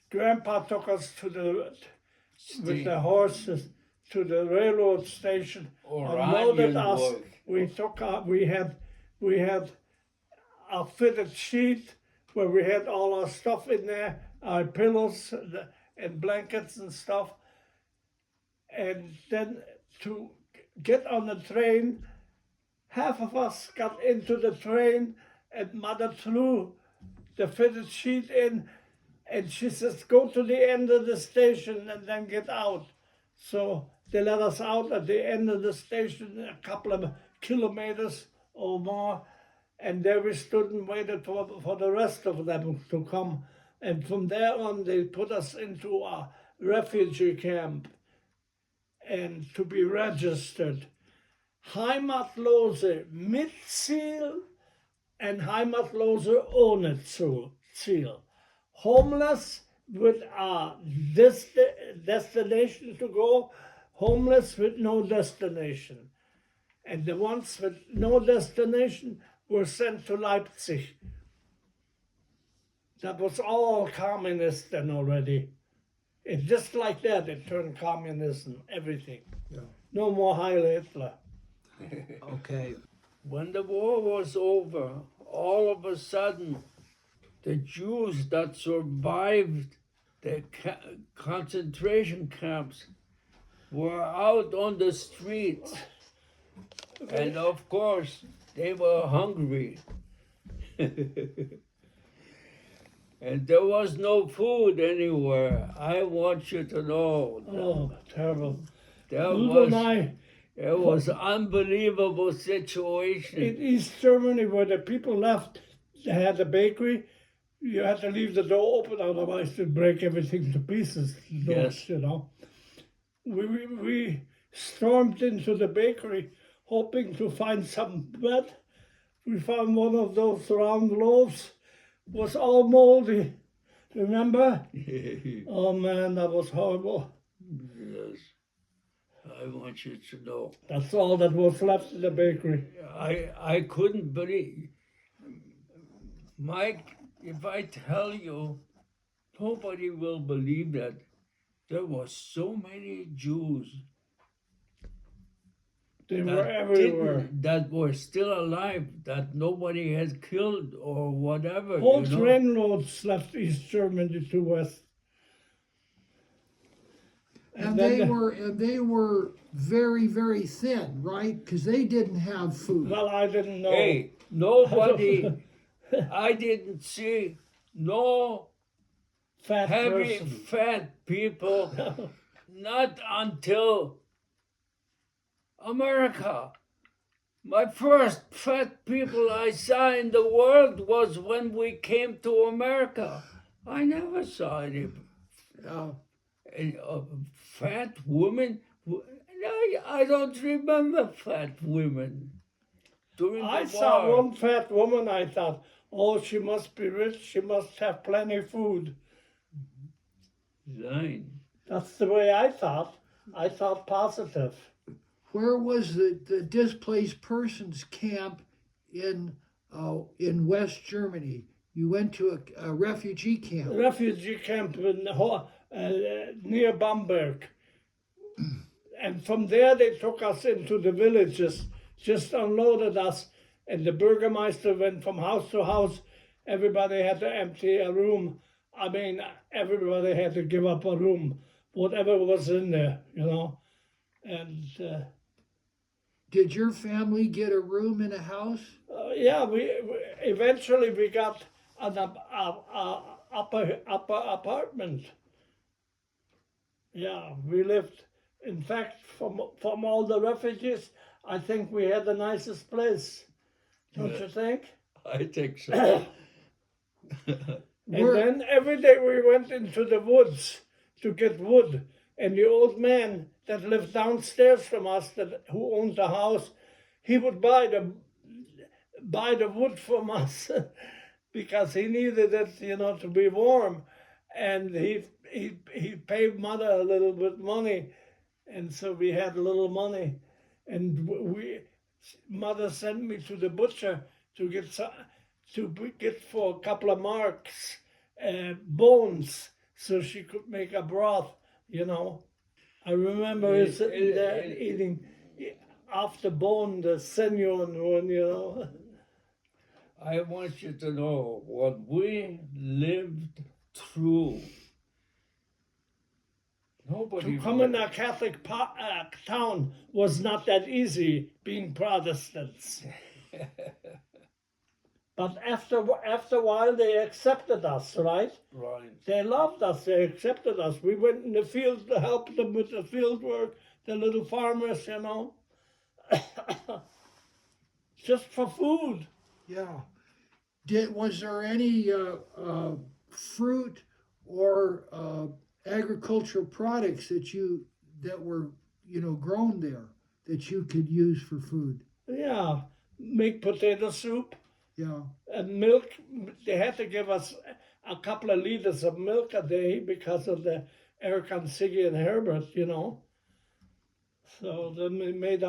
Grandpa took us with the horses to the railroad station, unloaded us. Oranienburg. We had a fitted sheet where we had all our stuff in there, our pillows and blankets and stuff. And then to get on the train, half of us got into the train and Mother threw the fitted sheet in, and she says, go to the end of the station and then get out. So they let us out at the end of the station, a couple of kilometers or more, and there we stood and waited for the rest of them to come. And from there on, they put us into a refugee camp and to be registered. Heimatlose mit Ziel and Heimatlose ohne Ziel. Homeless with a destination to go, homeless with no destination. And the ones with no destination were sent to Leipzig. That was all communist then already. And just like that, it turned communism, everything. Yeah. No more Heil Hitler. Okay. When the war was over, all of a sudden, the Jews that survived the concentration camps were out on the streets. And of course, they were hungry. And there was no food anywhere. I want you to know. Oh, terrible. That Ludo and was, I, it was unbelievable in situation. East Germany, where the people left, they had a bakery. You had to leave the door open, otherwise they'd break everything to pieces. The doors, Yes. you know. We stormed into the bakery, hoping to find some bread. We found one of those round loaves, was all moldy. Remember? Oh man, that was horrible. Yes. I want you to know. That's all that was left in the bakery. I couldn't believe, Mike, if I tell you, nobody will believe that there was so many Jews They were that everywhere. that were still alive, that nobody had killed or whatever. Whole you know? train roads left East Germany to West. And then they were very, very thin, right? Because they didn't have food. well, I didn't know. Hey, nobody, I didn't see no Fat heavy person. fat people, not until America. My first fat people I saw in the world was when we came to America. I never saw any fat women. I don't remember fat women. During I the saw war. one fat woman, I thought, oh, she must be rich, she must have plenty of food. Line. That's the way I thought. I thought positive. Where was the displaced persons camp in West Germany? You went to a refugee camp. Refugee camp in, near Bamberg. And from there they took us into the villages, just unloaded us, and the Burgermeister went from house to house. Everybody had to empty a room. I mean, everybody had to give up a room, whatever was in there, you know. And Did your family get a room in a house? yeah, we eventually we got an upper apartment. Yeah, we lived. In fact, from all the refugees, I think we had the nicest place. Don't you think? I think so. And then every day we went into the woods to get wood. And the old man that lived downstairs from us, who owned the house, he would buy the wood from us because he needed it, you know, to be warm. And he paid mother a little bit money, and so we had a little money. And mother sent me to the butcher to get for a couple of marks bones so she could make a broth, you know. I remember her sitting there and eating off the bone, the sinew one, you know. I want you to know what we lived through. Nobody To come in a Catholic town was not that easy, being Protestants. But after a while, they accepted us, right? Right. They loved us. They accepted us. We went in the field to help them with the field work, the little farmers, you know. Just for food. Yeah. Was there any fruit or agricultural products that were grown there that you could use for food? Yeah, make potato soup. Yeah. And milk. They had to give us a couple of liters of milk a day because of the Eric and Siggy and Herbert, you know. So then we made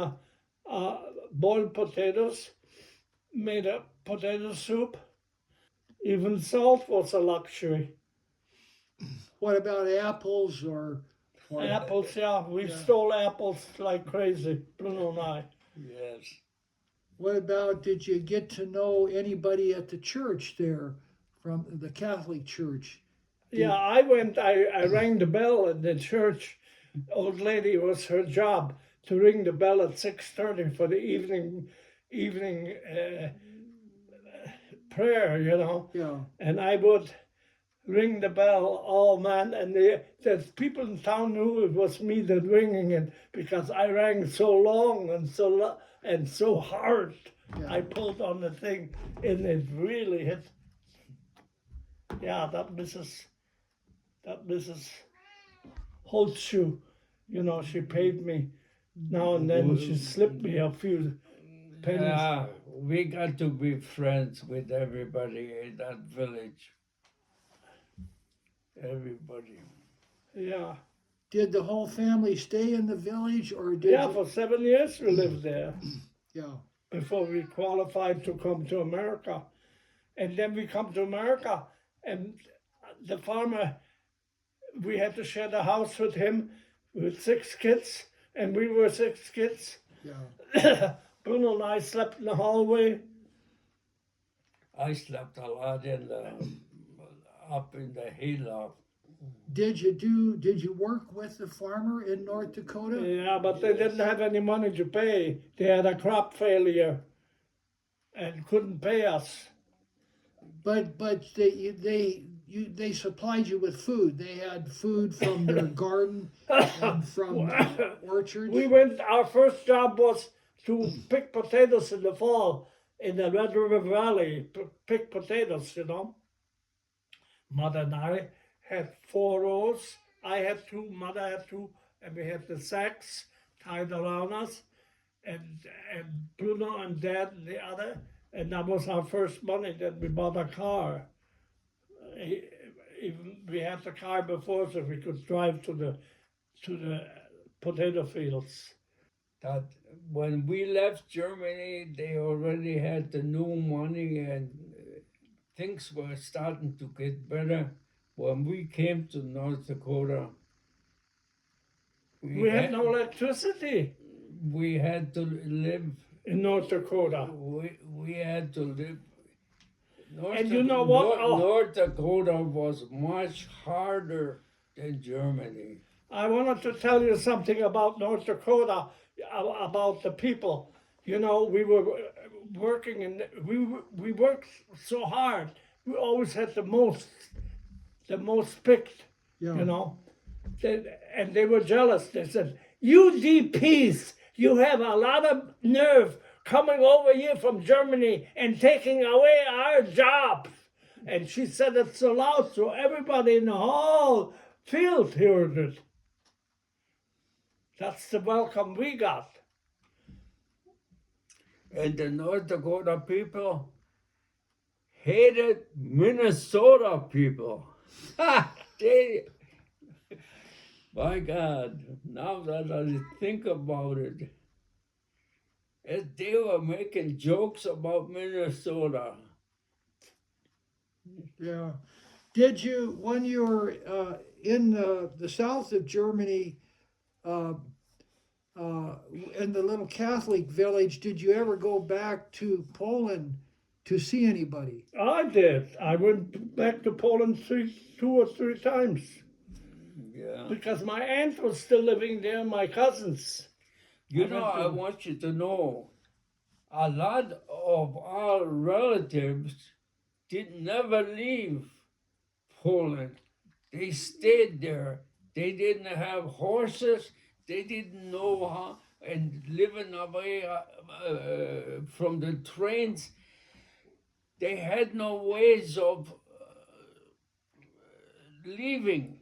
boiled potatoes, made a potato soup. Even salt was a luxury. What about apples or Apples, yeah. We stole apples like crazy, Bruno and I. Yes. what about, did you get to know anybody at the church there from the Catholic Church? Yeah, I rang the bell at the church. Old lady, it was her job to ring the bell at 6:30 for the evening prayer, you know. Yeah. And I would ring the bell. Oh man, and the people in town knew it was me that ringing it because I rang so long and so hard. Yeah. I pulled on the thing and it really hit. Yeah, that Mrs. Holtshoe, you know, she paid me now and then. She slipped me a few pennies. Yeah, we got to be friends with everybody in that village. Everybody. Yeah. Did the whole family stay in the village, or did Yeah, you- for 7 years we lived there yeah, before we qualified to come to America. And then we come to America, and the farmer, we had to share the house with him with 6 kids, and we were 6 kids. yeah. Bruno and I slept in the hallway. I slept a lot in the up in the hayloft. Did you work with the farmer in North Dakota? Yeah, but they didn't have any money to pay. They had a crop failure and couldn't pay us. But they supplied you with food. They had food from their garden and from orchards. Our first job was to pick potatoes in the fall in the Red River Valley, pick potatoes, you know. Mother and I had 4 rows. I had 2, Mother had 2, and we had the sacks tied around us, and Bruno and Dad and the other, and that was our first money that we bought a car. Even we had the car before, so we could drive to the potato fields. That when we left Germany, they already had the new money and things were starting to get better. When we came to North Dakota, We had no electricity we had to live. in North Dakota. We had to live. And you know what? North Dakota was much harder than Germany. I wanted to tell you something about North Dakota, about the people. You know, we were working and we worked so hard. We always had the most picked, Yeah. you know. And they were jealous. They said, "You DPs, you have a lot of nerve coming over here from Germany and taking away our jobs." And she said it so loud, so everybody in the whole field heard it. That's the welcome we got. And the North Dakota people hated Minnesota people. They, my God, now that I think about it, they were making jokes about Minnesota. Yeah. Did you, when you were in the south of Germany, in the little Catholic village, did you ever go back to Poland to see anybody? I did. I went back to Poland 2 or 3 times Yeah. because my aunt was still living there, my cousins. You know, I want you to know, a lot of our relatives did never leave Poland. They stayed there. They didn't have horses. They didn't know how, and living away from the trains, they had no ways of leaving.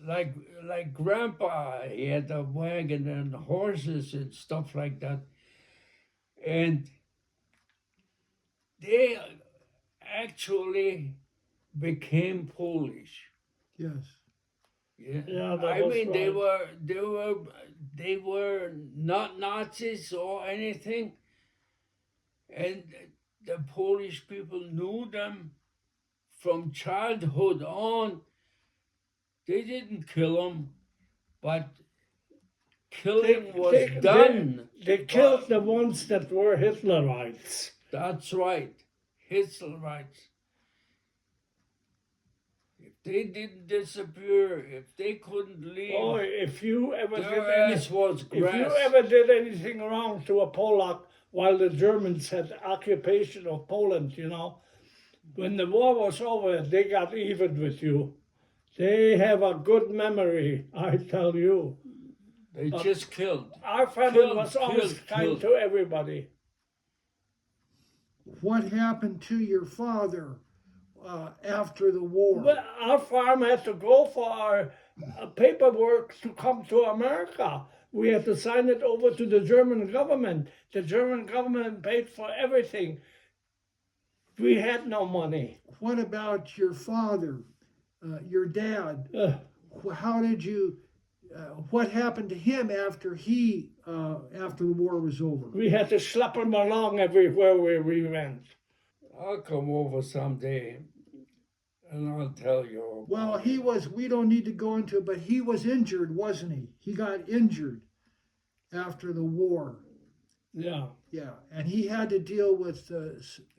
Like Grandpa, he had a wagon and horses and stuff like that. And they actually became Polish. Yes. Yeah, Yeah, that I was mean right. they were not Nazis or anything, and the Polish people knew them from childhood on. They didn't kill them, but killing was done. They killed the ones that were Hitlerites. That's right, Hitlerites. If they didn't disappear, if they couldn't leave, Boy, if you ever their ass was if grass. you ever did anything wrong to a Polak while the Germans had occupation of Poland, you know, When the war was over, they got even with you. They have a good memory, I tell you. They just killed. Our family Killed, was always killed, kind killed. to everybody. What happened to your father after the war? But our farm had to go for our paperwork to come to America. We had to sign it over to the German government. The German government paid for everything. We had no money. What about your father, your dad? How did you? What happened to him after after the war was over? We had to schlep him along everywhere where we went. I'll come over someday and I'll tell you. Well, he was. We don't need to go into it, but he was injured, wasn't he? He got injured after the war. Yeah. Yeah, and he had to deal with.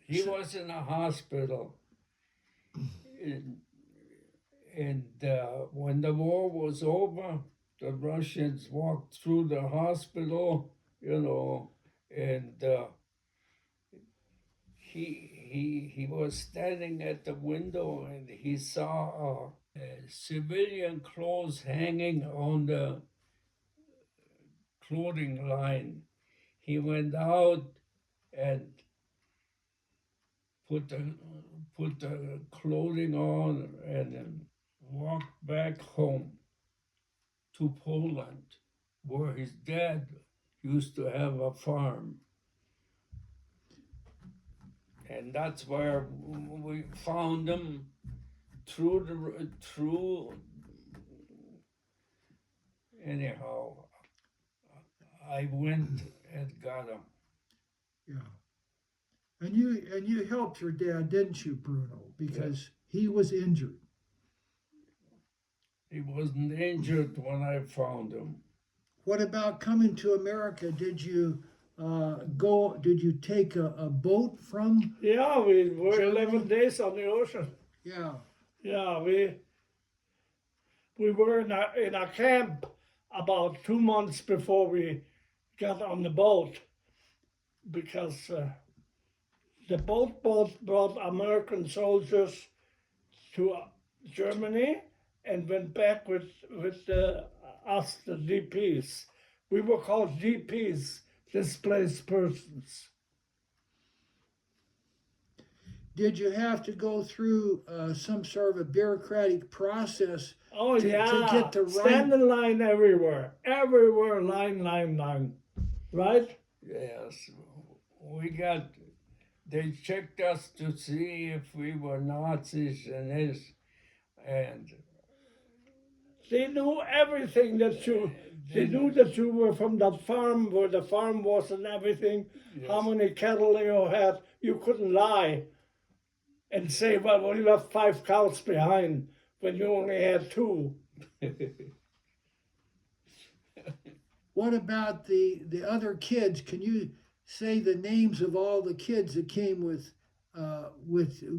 He was in a hospital. And when the war was over, the Russians walked through the hospital, and he was standing at the window and he saw civilian clothes hanging on the clothing line. He went out and put the clothing on and then walked back home to Poland, where his dad used to have a farm. And that's where we found him anyhow, I went and got him. Yeah, and you helped your dad, didn't you, Bruno? Because he was injured. He wasn't injured when I found him. What about coming to America? Did you go? Did you take a boat from? Yeah, we were Germany? 11 days on the ocean. Yeah. Yeah, we were in a camp about 2 months before we got on the boat, because the boat brought American soldiers to Germany and went back with us, the DPs. We were called DPs, displaced persons. Did you have to go through some sort of a bureaucratic process? Oh, to get the right. Stand in line everywhere, line, right? Yes, they checked us to see if we were Nazis and they knew everything they knew that you were from that farm, where the farm was and everything, yes. How many cattle you had. You couldn't lie and say, well, we left 5 cows behind when you only had 2. What about the other kids? Can you say the names of all the kids that came with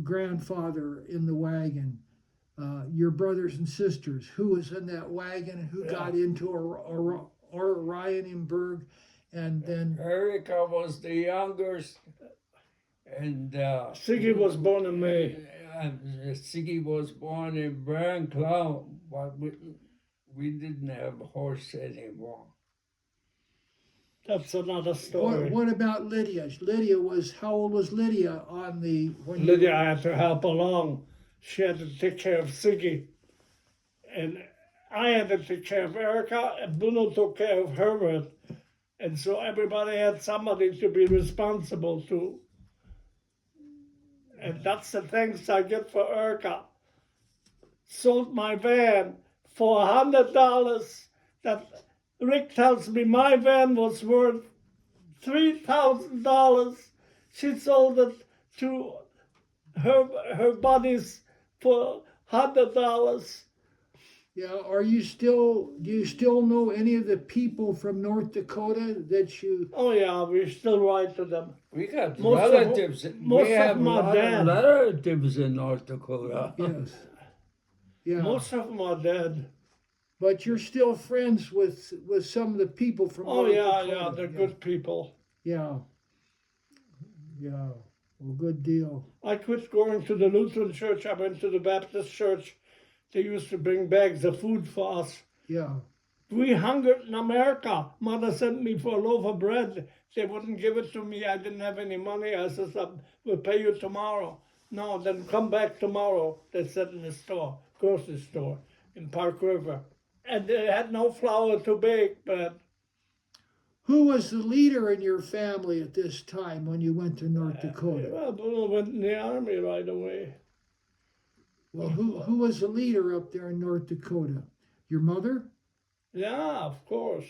grandfather in the wagon? Your brothers and sisters. Who was in that wagon and who got into Oranienburg, and then Erica was the youngest, and Siggy was born in May. Siggy was born in Branclau, but we didn't have a horse anymore. That's another story. what about Lydia? How old was Lydia when Lydia had to help along. She had to take care of Siggy. And I had to take care of Erica, and Bruno took care of Herbert. And so everybody had somebody to be responsible to. And that's the thanks I get for Erica. Sold my van for $100. That Rick tells me my van was worth $3,000. She sold it to her buddies for $100. Yeah, do you still know any of the people from North Dakota that you? Oh yeah, we still write to them. We got Most relatives. most we of have them are a lot dead. of relatives in North Dakota. Yes. Yeah. Most of them are dead. But you're still friends with some of the people from Oh North yeah, Dakota. they're good people. Yeah. Yeah. Well, good deal. I quit going to the Lutheran church. I went to the Baptist church. They used to bring bags of food for us. Yeah. We hungered in America. Mother sent me for a loaf of bread. They wouldn't give it to me. I didn't have any money. I said, we'll pay you tomorrow. No, then come back tomorrow. They said in the store, grocery store in Park River. And they had no flour to bake bread. Who was the leader in your family at this time when you went to North Dakota? Well, Bruno went in the army right away. Well, who was the leader up there in North Dakota? Your mother? Yeah, of course.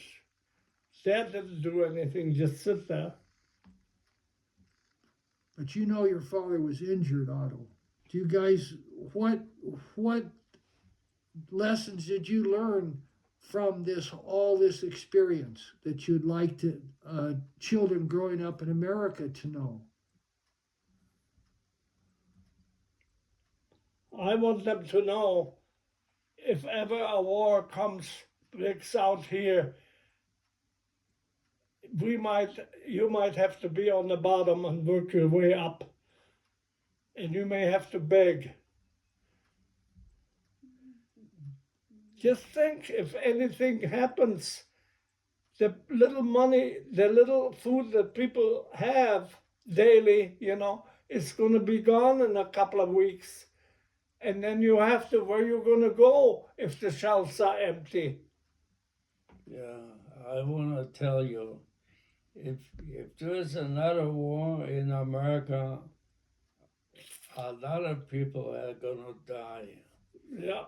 Dad didn't do anything, just sit there. But you know your father was injured, Otto. Do you guys, what lessons did you learn from all this experience that you'd like to children growing up in America to know? I want them to know if ever a war breaks out here, you might have to be on the bottom and work your way up. And you may have to beg. Just think, if anything happens, the little money, the little food that people have daily, it's going to be gone in a couple of weeks. And then you have to, where you going to go if the shelves are empty? Yeah, I want to tell you, if there's another war in America, a lot of people are going to die. Yeah.